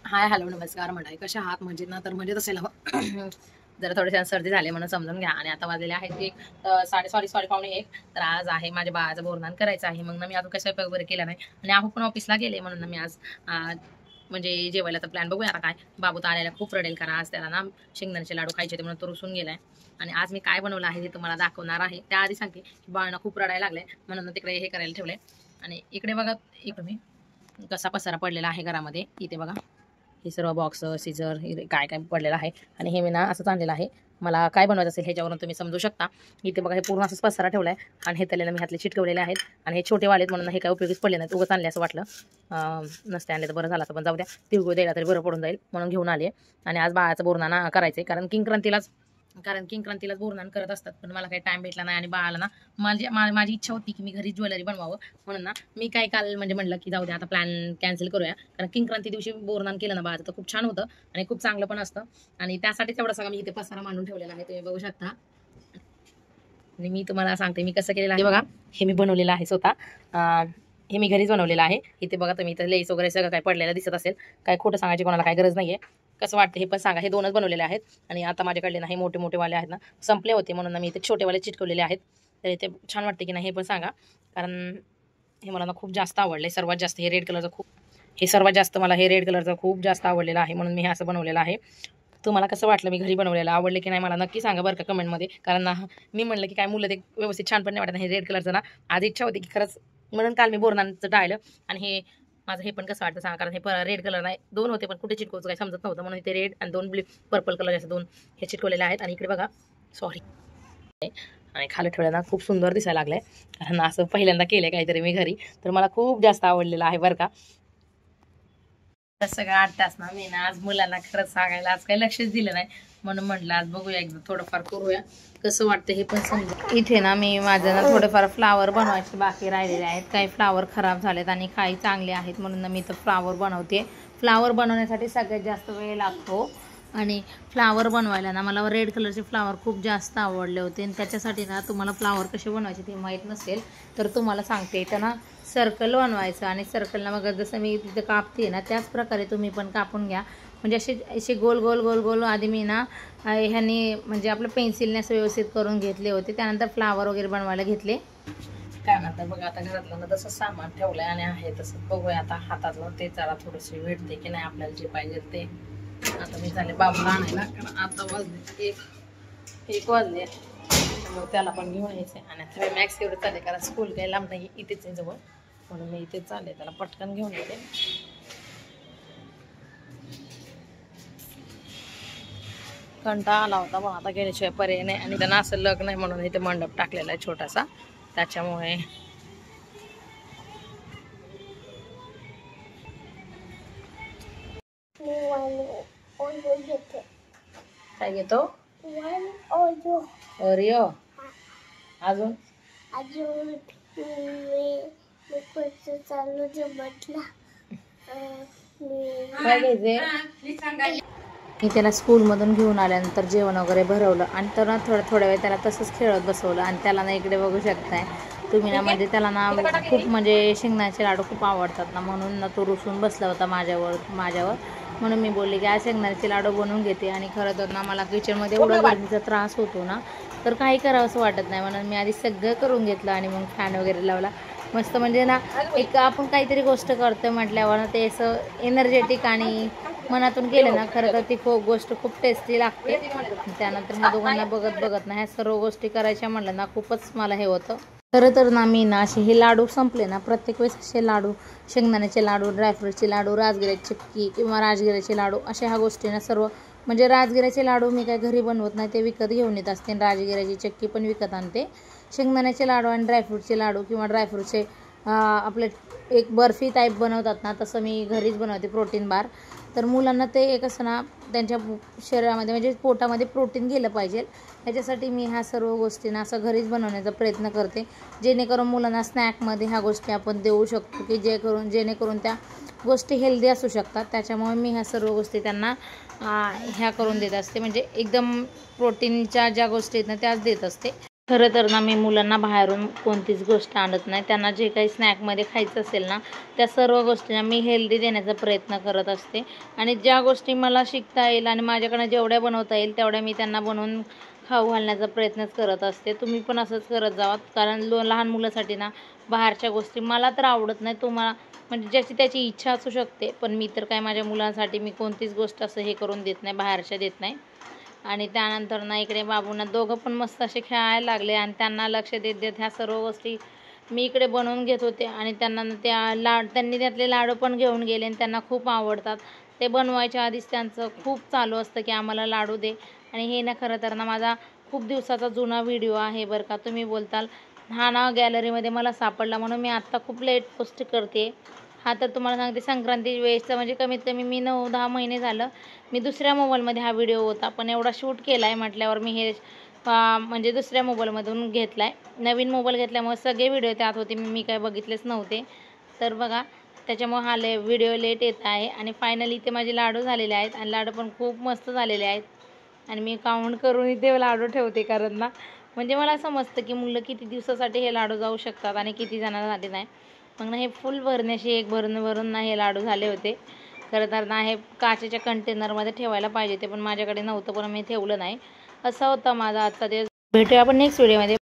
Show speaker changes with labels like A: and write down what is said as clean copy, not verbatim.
A: Hi hello नमस्कार मंडळी, कशा आहात? म्हणजे ना तर मजेत असेल जरा थोडीशी सर्दी झाली म्हणून समजून घ्या. आणि आता वाजलेले आहेत एक सॉरी पावणे एक. तर आज आहे माझ्या बाळाचं बोरनान करायचं आहे. मग ना मी अजून काही स्वयंपाक वगैरे केला नाही आणि आहो पण ऑफिसला गेले म्हणून ना मी आज म्हणजे जेवायला तर प्लॅन बघूया आता काय. बाबू तर आलेला खूप रडेल, कारण आज त्याला ना शेंगदाण्याचे लाडू खायचे होते म्हणून तो रुसून गेलाय. आणि आज मी काय बनवलं आहे हे तुम्हाला दाखवणार आहे. त्याआधी सांगते की बाळांना खूप रडायला लागलंय म्हणून तिकडे हे करायला ठेवलंय. आणि इकडे बघा, इकडे मी कसा पसारा पडलेला आहे घरामध्ये. इथे बघा हे सर्व बॉक्स सीझर काय काय पडलेलं आहे. आणि हे मी ना असंच आणलेलं आहे. मला काय बनवायचं असेल ह्याच्यावरून तुम्ही समजू शकता. इथे बघा हे पूर्ण असंच पसारा ठेवला आहे आणि हे त्याला मी हातले चिटकवलेले आहेत. आणि हे छोटे वालेत म्हणून हे काय उपयोगीच पडले नाहीत, उगाच आणले असं वाटलं. नसते आणले तर बरं झालं असं, पण जाऊ द्या, तिळगुळ द्यायला तरी बरं पडून जाईल म्हणून घेऊन आले. आणि आज बाळाचं बोरनान करायचं आहे, कारण किंक्रांतीलाच बोरनान करत असतात. पण मला काही टाइम भेटला नाही आणि बाळाला ना माझी इच्छा होती की मी घरी ज्वेलरी बनवावं. म्हणून ना मी काय काल म्हणजे म्हणलं की जाऊ द्या आता प्लॅन कॅन्सल करूया, कारण किंक्रांती दिवशी बोरनान केलं ना बाळाचं तर खूप छान होतं आणि खूप चांगलं पण असतं. आणि त्यासाठी तेवढा सगळा मी इथे पसारा मांडून ठेवलेला आहे, तुम्ही बघू शकता. आणि मी तुम्हाला सांगते मी कसं केलेलं आहे बघा. हे मी बनवलेलं आहे स्वतः. हे मी घरीच बनवलेलं आहे. इथे बघा तुम्ही, इथं लेस वगैरे सगळं काय पडलेलं दिसत असेल. काय खोटं सांगायची कोणाला काय गरज नाहीये. कसं वाटतं हे पण सांगा. हे 2च बनवलेले आहेत. आणि आता माझ्याकडले ना हे मोठे वाले आहेत ना, संपले होते म्हणून ना मी इथे छोटेवाले चिटकवलेले आहेत. तर इथे छान वाटते की नाही हे पण सांगा, कारण हे मला ना खूप जास्त आवडले. सर्वात जास्त हे रेड कलरचं खूप जास्त आवडलेलं आहे म्हणून मी हे असं बनवलेलं आहे. तुम्हाला कसं वाटलं, मी घरी बनवलेलं आवडले की नाही मला नक्की सांगा बरं का कमेंटमध्ये. कारण ना मी म्हणलं की काय मुलं ते व्यवस्थित छान पण नाही वाटत नाही. हे रेड कलरचं ना आज इच्छा होती की खरंच, म्हणून काल मी बोरनांचं टाळलं. आणि हे माझं हे पण कसं वाटतं सांगा, कारण हे रेड कलर नाही, 2 होते पण कुठे चिटकवचं काही समजत नव्हतं म्हणून ते रेड आणि 2 पर्पल कलर असे 2 हे चिटकवलेले आहेत. आणि इकडे बघा सॉरी, आणि खाली ठेवल्याना खूप सुंदर दिसायला लागलंय, कारण असं पहिल्यांदा केलंय काहीतरी मी घरी. तर मला खूप जास्त आवडलेलं आहे बरं का. सगळं 8 तास ना मी ना आज मुलांना खरंच सांगायला आज काही लक्षच दिलं नाही, म्हणून म्हटलं आज बघूया एकदा थोडंफार करूया, कसं वाटतं हे पण समजा. इथे ना मी माझं ना थोडेफार फ्लावर बनवायचे बाकी राहिलेले आहेत. काही फ्लावर खराब झालेत आणि काही चांगले आहेत म्हणून ना मी तर फ्लावर बनवते. फ्लावर बनवण्यासाठी सगळ्यात जास्त वेळ लागतो. आणि फ्लावर बनवायला ना मला रेड कलरचे फ्लावर खूप जास्त आवडले होते. आणि त्याच्यासाठी ना तुम्हाला फ्लावर कसे बनवायचे ते माहीत नसेल तर तुम्हाला सांगते. इथं ना सर्कल बनवायचं आणि सर्कलला मग जसं मी तिथं कापते ना त्याच प्रकारे तुम्ही पण कापून घ्या. म्हणजे असे गोल गोल गोल गोल आधी मी ना ह्यांनी म्हणजे आपलं पेन्सिलने असं व्यवस्थित करून घेतले होते. त्यानंतर फ्लावर वगैरे बनवायला घेतले. काय म्हणतात बघा, आता घरातलं ना तसं सामान ठेवलंय आणि आहे तसं बघूया आता हातातलं ते जरा थोडीशी भेटते की नाही आपल्याला जे पाहिजे ते. आता मी झाले बाबूला आणायला, कारण आता वाजले एक वाजले, त्यामुळे त्याला पण घेऊन यायचे. आणि आता मी मॅक्स एवढं चालले, कारण स्कूल काही लांब नाही, इथेच आहे जवळ, म्हणून मी इथेच चालले, त्याला पटकन घेऊन येते. कंटाळा आला होता पण आता गेल्याशिवाय पर्याय नाही. आणि त्यांना असं लग्न आहे म्हणून इथे मंडप टाकलेला आहे छोटासा, त्याच्यामुळे काय घेतो ओरिओ. अजून काय घ्यायचे. मी त्याला स्कूलमधून घेऊन आल्यानंतर जेवण वगैरे भरवलं आणि तर थोड्या वेळ त्याला तसंच खेळत बसवलं. आणि त्याला ना इकडे बघू शकताय तुम्ही ना, म्हणजे त्याला ना खूप म्हणजे शेंगदाण्याचे लाडू खूप आवडतात ना, म्हणून ना तो रुसून बसला होता माझ्यावर. म्हणून मी बोलले की आज शेंगदाण्याचे लाडू बनवून घेते. आणि खरं तर ना मला किचनमध्ये एवढा गर्दीचा त्रास होतो ना, तर काही करावं असं वाटत नाही, म्हणून मी आधी सगळं करून घेतलं आणि मग फॅन वगैरे लावला मस्त. म्हणजे ना एक आपण काहीतरी गोष्ट करतोय म्हटल्यावर ना ते असं एनर्जेटिक आणि मनातून केलं ना, खरं तर ती गोष्ट खूप टेस्टी लागते. त्यानंतर ह्या दोघांना बघत ना ह्या सर्व गोष्टी करायच्या म्हटलं ना खूपच मला हे होतं. खरं तर ना मी ना असे हे लाडू संपले ना प्रत्येक वेळेस असे लाडू, शेंगदाण्याचे लाडू, ड्रायफ्रूटचे लाडू, राजगिऱ्याची चिक्की किंवा राजगिऱ्याचे लाडू, अशा ह्या गोष्टी ना सर्व, म्हणजे राजगिऱ्याचे लाडू मी काय घरी बनवत नाही, ते विकत घेऊन येत असते. राजगिऱ्याची चिक्की पण विकत आणते. शेंगदाण्याचे लाडू आणि ड्रायफ्रूटचे लाडू किंवा ड्रायफ्रूटचे आपले एक बर्फी टाईप बनवतात ना, तसं मी घरीच बनवते, प्रोटीन बार. तर मुलांना ते एक असं ना त्यांच्या शरीरामध्ये म्हणजे पोटामध्ये प्रोटीन गेलं पाहिजे, ह्याच्यासाठी मी ह्या सर्व गोष्टींना असं घरीच बनवण्याचा प्रयत्न करते, जेणेकरून मुलांना स्नॅकमध्ये ह्या गोष्टी आपण देऊ शकतो की जेणेकरून त्या गोष्टी हेल्दी असू शकतात. त्याच्यामुळे मी ह्या सर्व गोष्टी त्यांना ह्या करून देत असते, म्हणजे एकदम प्रोटीनच्या ज्या गोष्टी आहेत ना त्याच देत असते. खरं तर ना मी मुलांना बाहेरून कोणतीच गोष्ट आणत नाही. त्यांना जे काही स्नॅकमध्ये खायचं असेल ना त्या सर्व गोष्टींना मी हेल्दी देण्याचा प्रयत्न करत असते. आणि ज्या गोष्टी मला शिकता येईल आणि माझ्याकडनं जेवढ्या बनवता येईल तेवढ्या मी त्यांना बनवून खाऊ घालण्याचा प्रयत्नच करत असते. तुम्ही पण असंच करत जावा, कारण लहान मुलासाठी ना बाहेरच्या गोष्टी मला तर आवडत नाही. तुम्हाला म्हणजे ज्याची त्याची इच्छा असू शकते, पण मी तर काय माझ्या मुलांसाठी मी कोणतीच गोष्ट असं हे करून देत नाही, बाहेरच्या देत नाही. आणि त्यानंतर ना इकडे बाबूंना दोघं पण मस्त असे खेळायला लागले आणि त्यांना लक्ष देत देत ह्या सर्व गोष्टी मी इकडे बनवून घेत होते. आणि त्यांना त्यांनी त्यातले लाडू पण घेऊन गेले आणि त्यांना खूप आवडतात. ते बनवायच्या आधीच त्यांचं खूप चालू असतं की आम्हाला लाडू दे. आणि हे ना खरं तर ना माझा खूप दिवसाचा जुना व्हिडिओ आहे बरं का. तुम्ही बोलताल हा ना गॅलरीमध्ये मला सापडला म्हणून मी आत्ता खूप लेट पोस्ट करते. हा तर तुम्हाला सांगते संक्रांती वेळेसचा, म्हणजे कमीत कमी मी 9-10 महिने झालं मी दुसऱ्या मोबाईलमध्ये हा व्हिडिओ होता, पण एवढा शूट केला आहे म्हटल्यावर मी हे म्हणजे दुसऱ्या मोबाईलमधून घेतला आहे. नवीन मोबाईल घेतल्यामुळे सगळे व्हिडिओ त्यात होते, मी काय बघितलेच नव्हते. तर बघा त्याच्यामुळे हा व्हिडिओ लेट येत आहे. आणि फायनली इथे माझे लाडू झालेले आहेत आणि लाडू पण खूप मस्त झालेले आहेत. आणि मी काउंट करून इथे लाडू ठेवते, कारण ना म्हणजे मला समजतं की मुलं किती दिवसासाठी हे लाडू जाऊ शकतात आणि किती जणांसाठी नाही. मग ना हे फुल भरण्याशी एक भरून ना हे लाडू झाले होते. खरं तर ना हे काचेच्या कंटेनरमध्ये ठेवायला पाहिजे ते, पण माझ्याकडे नव्हतं, पण मी ठेवलं नाही. असा होता माझा आजचा दिवस. भेटूया आपण नेक्स्ट व्हिडिओमध्ये.